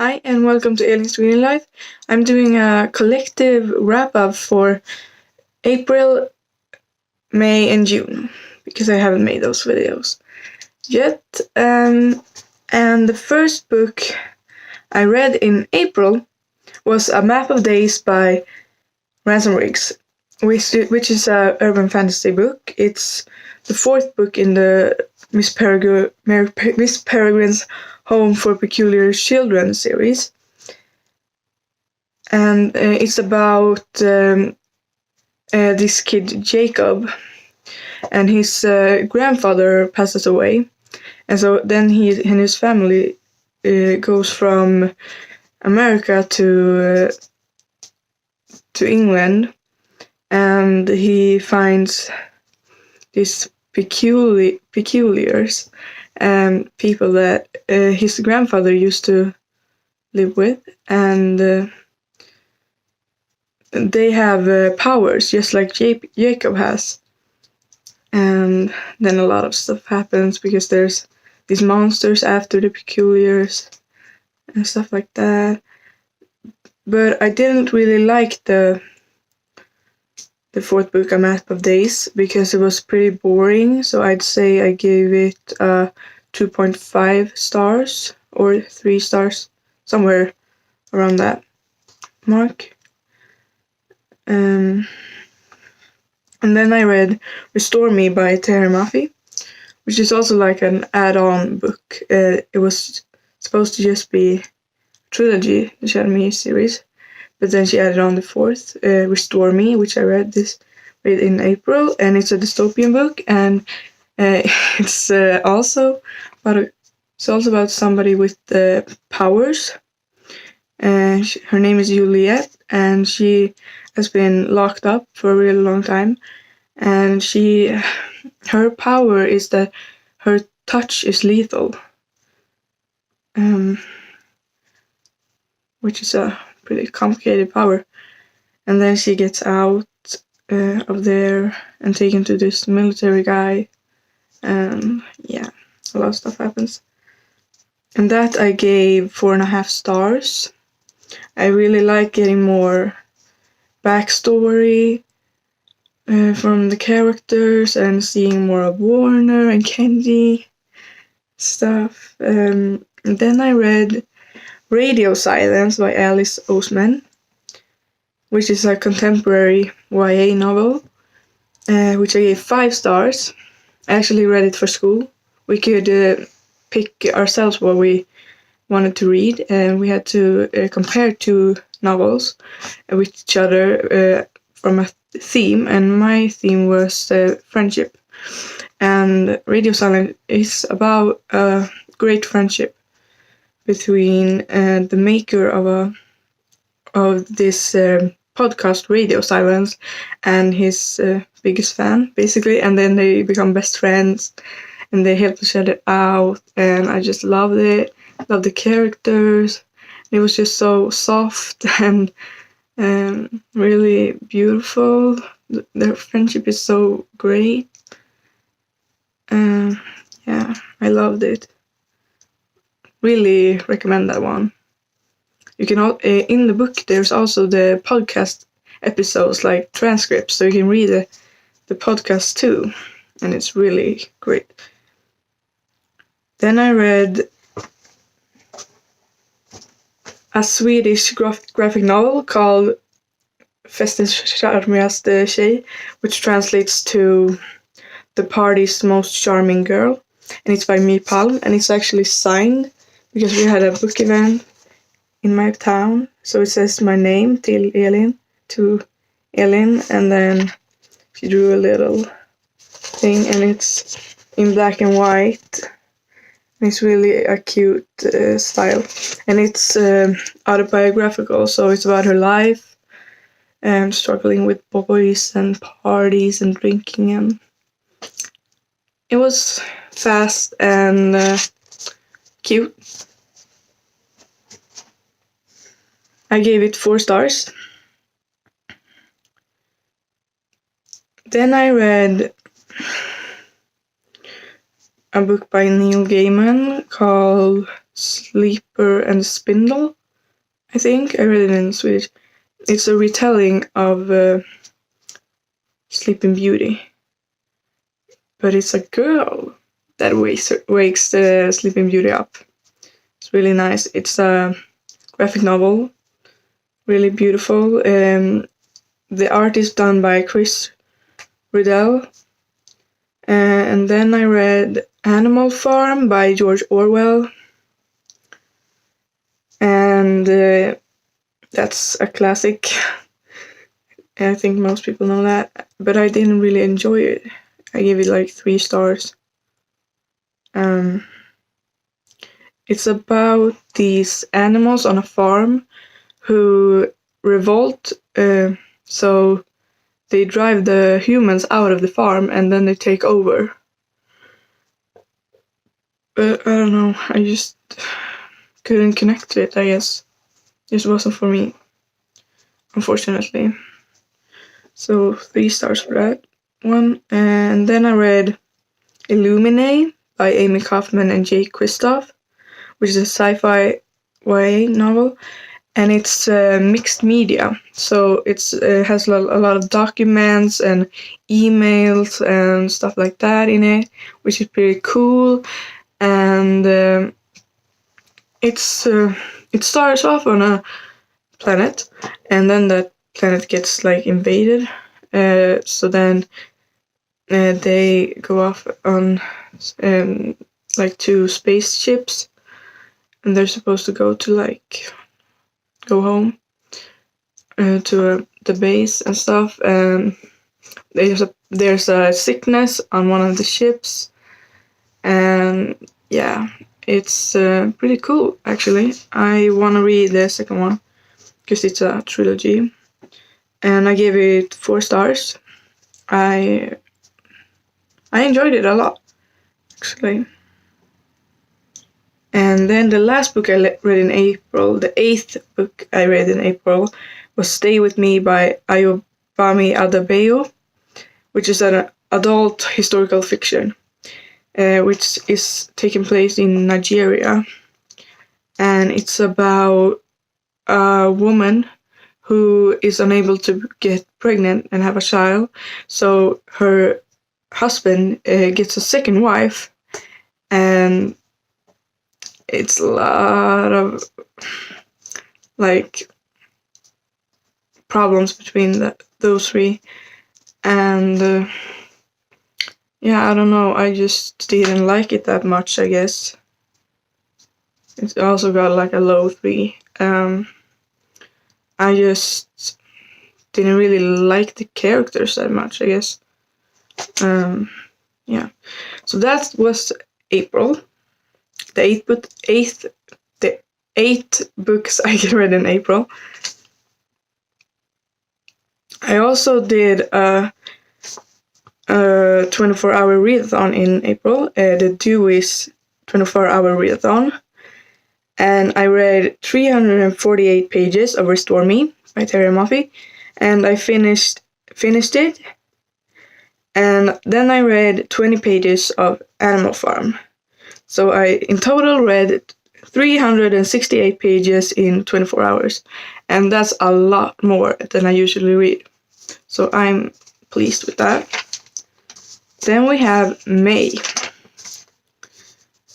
Hi and welcome to Alien's Screening Life. I'm doing a collective wrap-up for April, May and June because I haven't made those videos yet. And the first book I read in April was A Map of Days by Ransom Riggs, which is a urban fantasy book. It's the fourth book in the Miss Peregrine's Home for Peculiar Children series. And it's about this kid Jacob, and his grandfather passes away, and so then he and his family goes from America to England, and he finds these peculiars people that his grandfather used to live with, and they have powers just like Jacob has. And then a lot of stuff happens because there's these monsters after the peculiars and stuff like that. But I didn't really like the fourth book, A Map of Days, because it was pretty boring. So I'd say I gave it 2.5 stars or 3 stars, somewhere around that mark. And then I read Restore Me by Terry Maffey, which is also like an add-on book. It was supposed to just be a trilogy, the Shadow Me series, but then she added on the fourth, Restore Me, which I read in April, and it's a dystopian book, and it's also about somebody with powers. Her name is Juliet, and she has been locked up for a really long time, and her power is that her touch is lethal, which is a pretty complicated power. And then she gets out of there and taken to this military guy, and yeah, a lot of stuff happens. And that I gave 4.5 stars. I really like getting more backstory from the characters and seeing more of Warner and Kenji stuff. Then I read Radio Silence by Alice Oseman, which is a contemporary YA novel, which I gave 5 stars. I actually read it for school. We could pick ourselves what we wanted to read, and we had to compare 2 novels with each other from a theme, and my theme was friendship. And Radio Silence is about a great friendship between the maker of this podcast, Radio Silence, and his biggest fan, basically. And then they become best friends, and they help each other out, and I just loved it. Loved the characters. It was just so soft and really beautiful. Their friendship is so great. Yeah, I loved it. Really recommend that one. You can in the book there's also the podcast episodes, like transcripts, so you can read the podcast too, and it's really great. Then I read a Swedish graphic novel called Festens charmigaste tjej, which translates to The Party's Most Charming Girl, and it's by Me Palm, and it's actually signed because we had a book event in my town, so it says my name, to Elin, and then she drew a little thing, and it's in black and white. It's really a cute style, and it's autobiographical, so it's about her life and struggling with boys and parties and drinking, and it was fast and cute. I gave it 4 stars. Then I read a book by Neil Gaiman called Sleeper and Spindle, I think. I read it in Swedish. It's a retelling of Sleeping Beauty. But it's a girl that wakes the Sleeping Beauty up. It's really nice. It's a graphic novel. Really beautiful. The art is done by Chris Riddell. And then I read Animal Farm by George Orwell. And that's a classic. I think most people know that. But I didn't really enjoy it. I gave it like 3 stars. It's about these animals on a farm who revolt. So they drive the humans out of the farm and then they take over. But I don't know, I just couldn't connect to it, I guess. It wasn't for me, unfortunately. So 3 stars for that one. And then I read Illuminae by Amy Kaufman and Jake Kristoff, which is a sci-fi YA novel. And it's mixed media, so it has a lot of documents and emails and stuff like that in it, which is pretty cool. And it starts off on a planet, and then that planet gets like invaded. So then they go off on like 2 spaceships, and they're supposed to go home to the base and stuff. And there's a sickness on one of the ships, and yeah, it's pretty cool actually. I want to read the second one because it's a trilogy, and I gave it 4 stars. I enjoyed it a lot actually. And then the last book I read in April, the 8th book I read in April, was Stay With Me by Ayobami Adebayo, which is an adult historical fiction, which is taking place in Nigeria. And it's about a woman who is unable to get pregnant and have a child. So her husband gets a second wife, and it's a lot of like problems between those 3, and yeah, I don't know, I just didn't like it that much, I guess. It's also got like a low 3. I just didn't really like the characters that much, I guess. Yeah, so that was April. The 8 books I read in April. I also did a 24-hour readathon in April, the Dewey's 24-hour readathon, and I read 348 pages of Restore Me by Terry Moffitt, and I finished it. And then I read 20 pages of Animal Farm. So I, in total, read 368 pages in 24 hours. And that's a lot more than I usually read. So I'm pleased with that. Then we have May.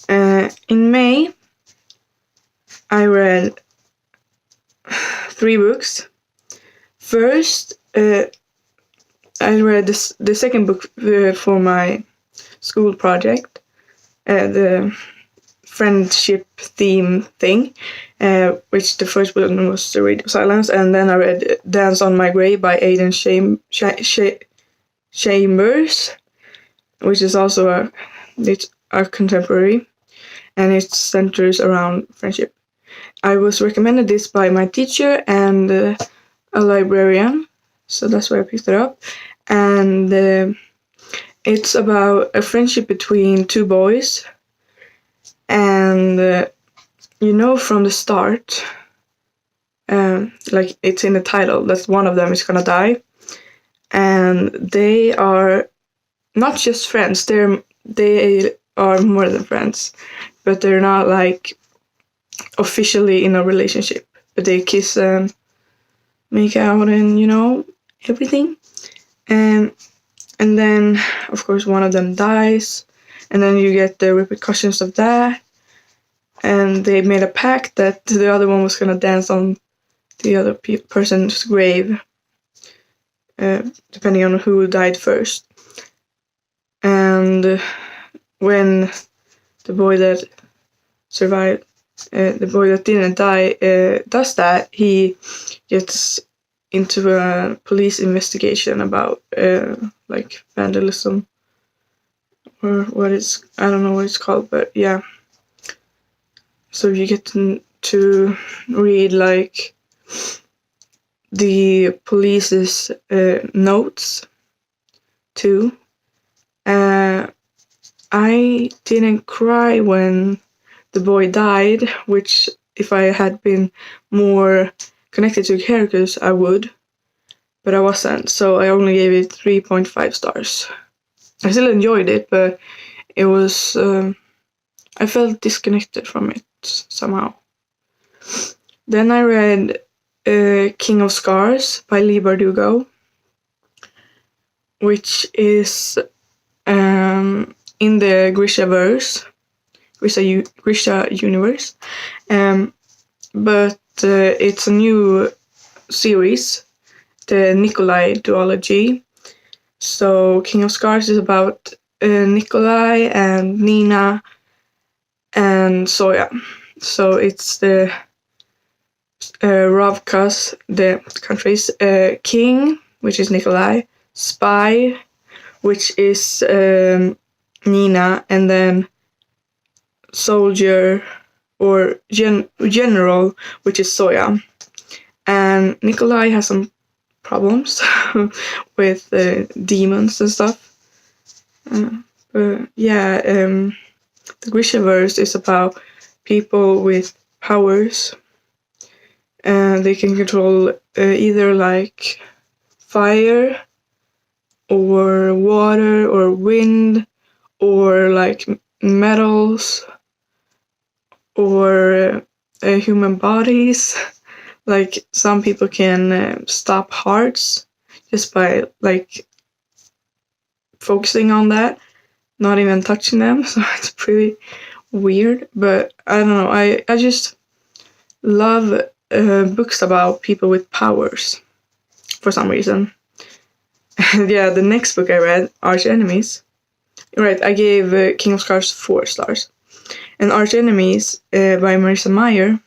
In May, I read 3 books. First, I read the second book for my school project, the friendship theme thing, which the first one was The Radio Silence, and then I read Dance on My Grave by Aidan Chambers, which is also a contemporary, and it centers around friendship. I was recommended this by my teacher and a librarian, so that's why I picked it up. And it's about a friendship between 2 boys, and from the start, like it's in the title, that one of them is gonna die, and they are not just friends, they are more than friends, but they're not like officially in a relationship. But they kiss and make out and everything. And then of course one of them dies, and then you get the repercussions of that. And they made a pact that the other one was gonna dance on the other person's grave, depending on who died first. And when the boy that survived, the boy that didn't die, does that, he gets into a police investigation about like vandalism, or I don't know what it's called, but yeah. So you get to read like the police's notes too. I didn't cry when the boy died, which if I had been more connected to characters, I would. But I wasn't, so I only gave it 3.5 stars. I still enjoyed it, but it was... I felt disconnected from it somehow. Then I read King of Scars by Leigh Bardugo, which is in the Grisha universe, but it's a new series, the Nikolai duology. So King of Scars is about Nikolai and Nina and Soya. So it's the Ravkas, the country's king, which is Nikolai, spy, which is Nina, and then soldier or general, which is Soya. And Nikolai has some problems with demons and stuff. But yeah, the Grishaverse is about people with powers. And they can control either like fire or water or wind or like metals or human bodies. Like some people can stop hearts just by like focusing on that, not even touching them. So it's pretty weird, but I don't know. I just love books about people with powers for some reason. And yeah, the next book I read, Arch Enemies. Right, I gave King of Scars 4 stars. And Arch Enemies by Marissa Meyer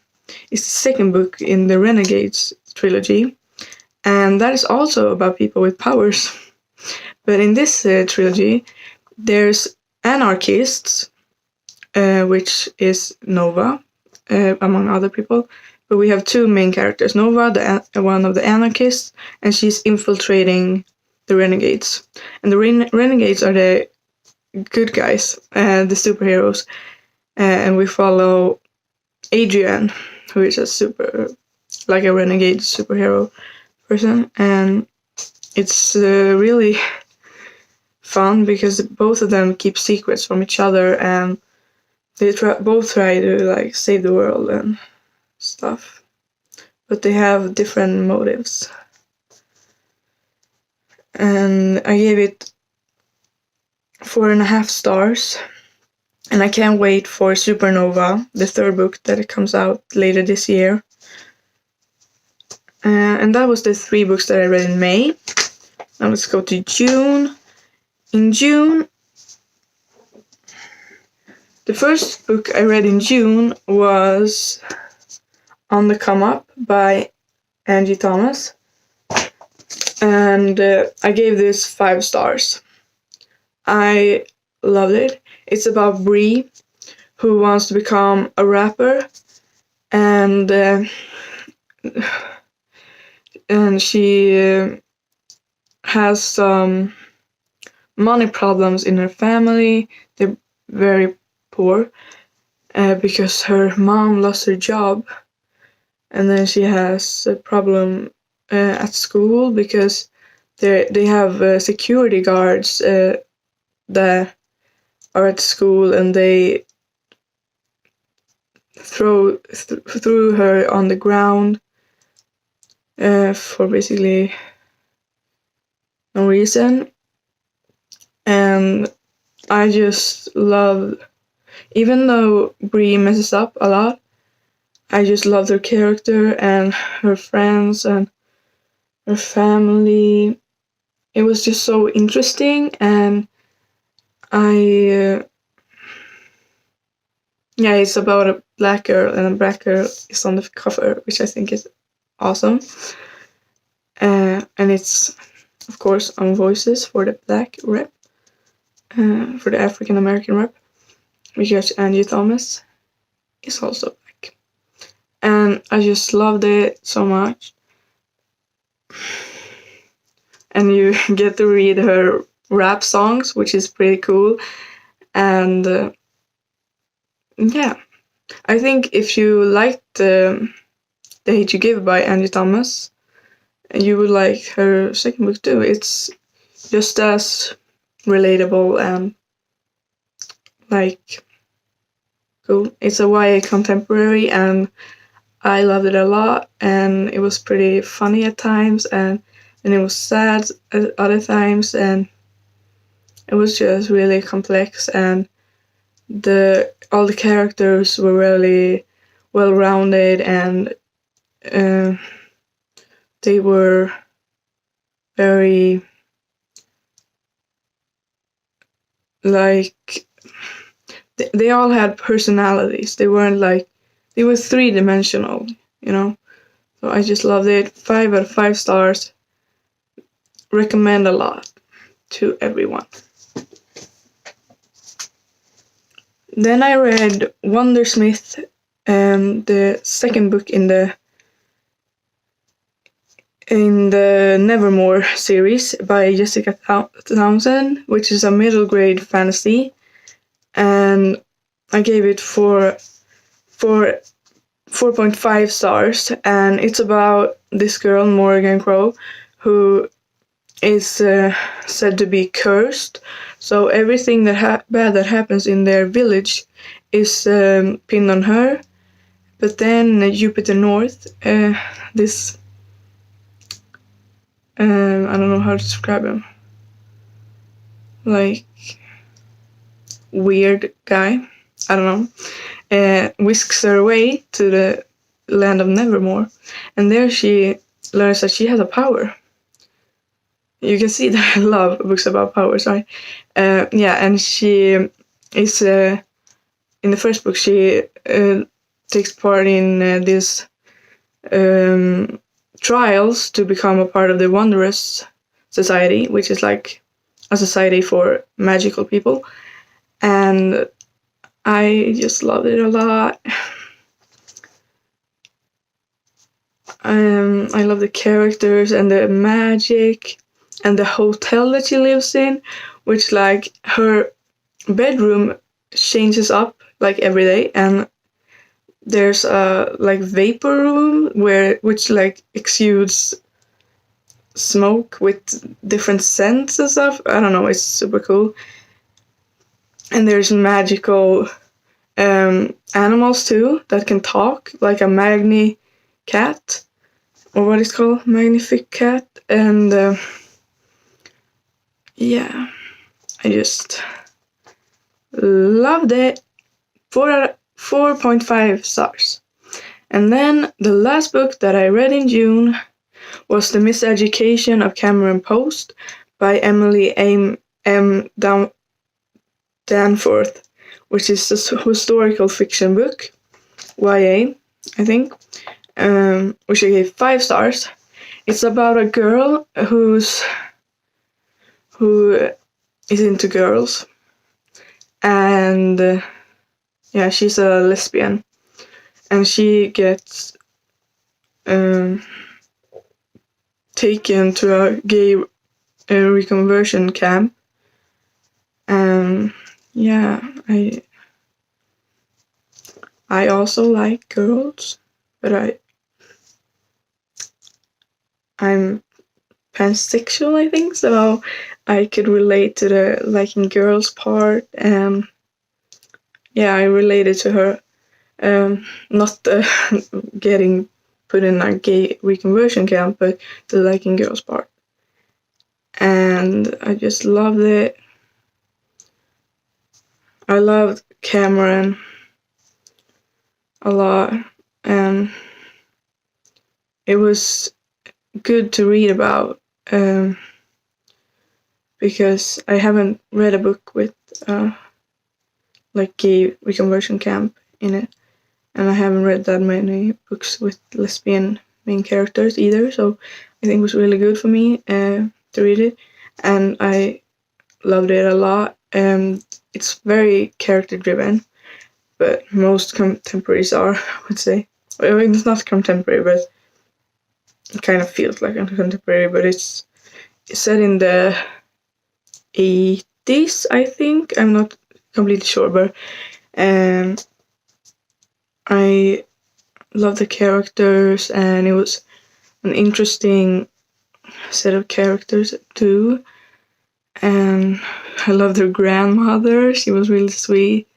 is the second book in the Renegades trilogy. And that is also about people with powers. But in this trilogy, there's anarchists, which is Nova, among other people. But we have 2 main characters. Nova, one of the anarchists, and she's infiltrating the Renegades. And the Renegades are the good guys, the superheroes. And we follow Adrian, who is like a renegade superhero person. And it's really fun because both of them keep secrets from each other, and they both try to like save the world and stuff, but they have different motives. And I gave it 4.5 stars, and I can't wait for Supernova, the 3rd book that comes out later this year. And that was the 3 books that I read in May. Now let's go to June. In June, the first book I read in June was On the Come Up by Angie Thomas. And I gave this 5 stars. I loved it. It's about Bree, who wants to become a rapper, and she has some money problems in her family. They're very poor because her mom lost her job, and then she has a problem at school because they have security guards that are at school and they threw her on the ground for basically no reason. And I just love, even though Brie messes up a lot, I just loved her character and her friends and her family. It was just so interesting, and it's about a black girl, and a black girl is on the cover, which I think is awesome. And it's, of course, on Voices for the black rep, for the African American rep, because Angie Thomas is also black. And I just loved it so much. And you get to read her rap songs, which is pretty cool. And yeah, I think if you liked The Hate You Give by Angie Thomas, you would like her second book too. It's just as relatable and like cool. It's a YA contemporary, and I loved it a lot, and it was pretty funny at times, and it was sad at other times, and it was just really complex, and all the characters were really well rounded, and they were very like they all had personalities. They weren't like, they were 3-dimensional, you know. So I just loved it. 5 out of 5 stars. Recommend a lot to everyone. Then I read Wondersmith, the second book in the Nevermore series by Jessica Townsend, which is a middle grade fantasy, and I gave it 4.5 stars, and it's about this girl, Morgan Crow, who is said to be cursed. So everything that bad that happens in their village is pinned on her. But then Jupiter North, this I don't know how to describe him, like weird guy, I don't know, whisks her away to the land of Nevermore, and there she learns that she has a power. You can see that I love books about powers, right? And she is in the first book. She takes part in these trials to become a part of the Wondrous Society, which is like a society for magical people, and I just loved it a lot. I love the characters and the magic and the hotel that she lives in, which like her bedroom changes up like every day, and there's a like vapor room which like exudes smoke with different scents and stuff. I don't know, it's super cool. And there's magical animals too that can talk, like a Magni cat, or what it's called, Magnific cat. And yeah, I just loved it. 4.5 stars. And then the last book that I read in June was The Miseducation of Cameron Post by Emily M. Danforth, which is a historical fiction book, YA, I think, which I gave 5 stars. It's about a girl who is into girls, and she's a lesbian, and she gets taken to a gay reconversion camp. I also like girls, but I'm pansexual, I think, so I could relate to the liking girls part. yeah, I related to her. Not getting put in a gay reconversion camp, but the liking girls part. And I just loved it. I loved Cameron a lot, and it was good to read about, because I haven't read a book with like gay reconversion camp in it, and I haven't read that many books with lesbian main characters either, so I think it was really good for me to read it, and I loved it a lot. It's very character driven, but most contemporaries are, I would say. I mean, it's not contemporary, but it kind of feels like a contemporary, but it's set in the 80s, I think. I'm not completely sure, but I love the characters, and it was an interesting set of characters too. And I loved her grandmother. She was really sweet.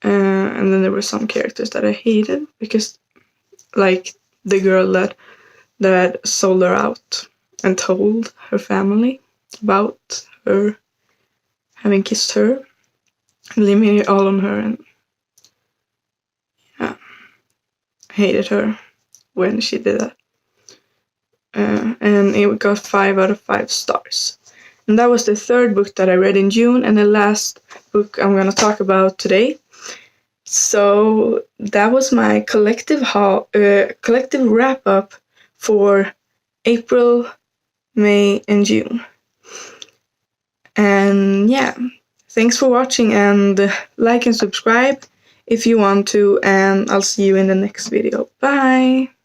And then there were some characters that I hated, because, like, the girl that sold her out and told her family about her having kissed her, leaving it all on her, and yeah, I hated her when she did that. And it got 5 out of 5 stars. And that was the third book that I read in June, and the last book I'm gonna talk about today. So that was my collective wrap up for April, May, and June. And yeah, thanks for watching, and like and subscribe if you want to, and I'll see you in the next video. Bye!